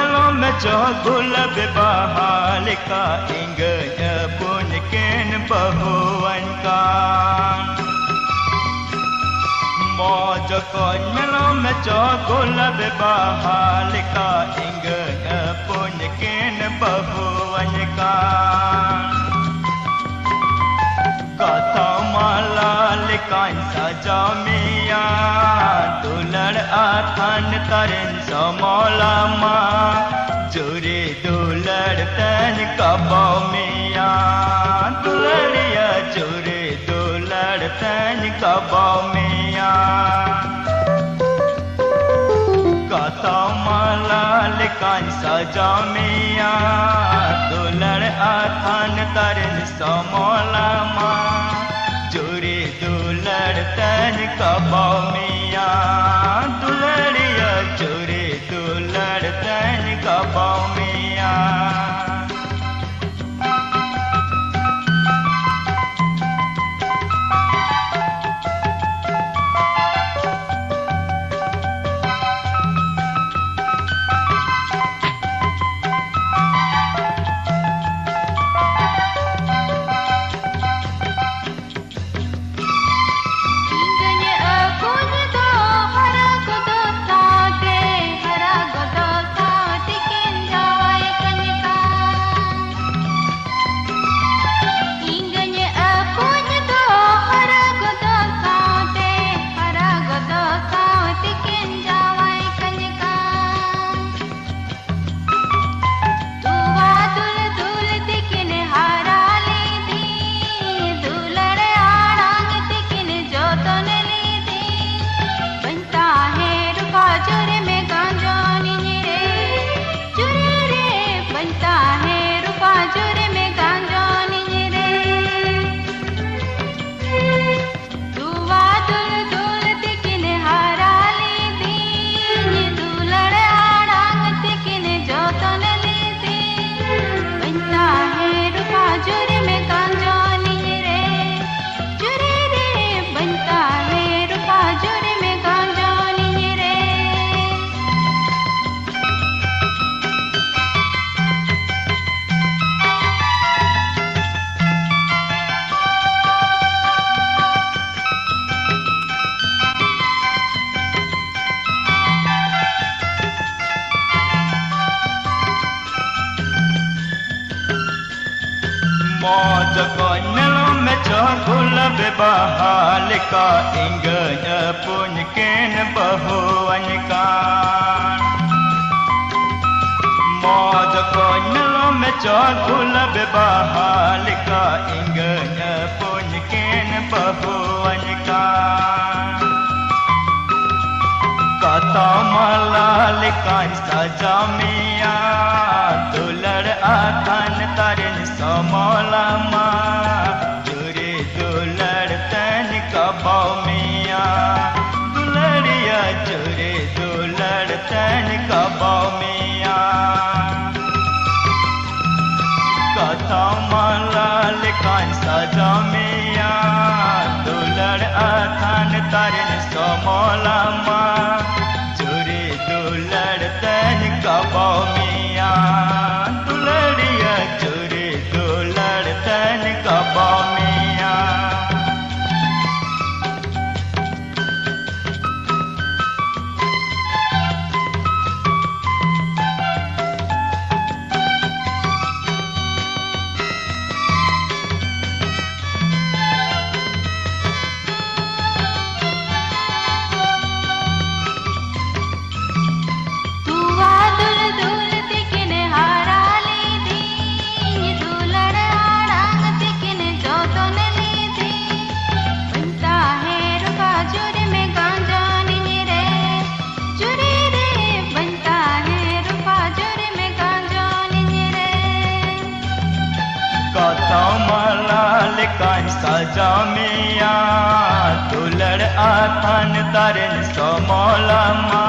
melom mejo gula bebahalika ingganya pun ken bahuan kan mojo kon melom mejo gula bebahalika ingganya pun ken bahuan kan kata malalikan saja miya dular athan tarin samolama juri dular tan kabau miya dulariya juri dular tan kabau miya kata malalikan saja miya dular athan tarin samolama juri dular tan kabau miya dulariya juri dular tan kabau miya mojo kon melom mejo gula bebahalika ingganya pun ken bahuan kan mojo kon melom mejo gula bebahalika ingganya pun ken bahuan kan kata malalikan saja miya dular akan tarin samolama juri dular tan kabau miya dulariya juri dular tan kabau miya kata malalikan saja miya dular akan tarin samolama juri dular tan kabau miya dulariya juri dular tan kabau miya malalikan saja miya dular athan tarin samolama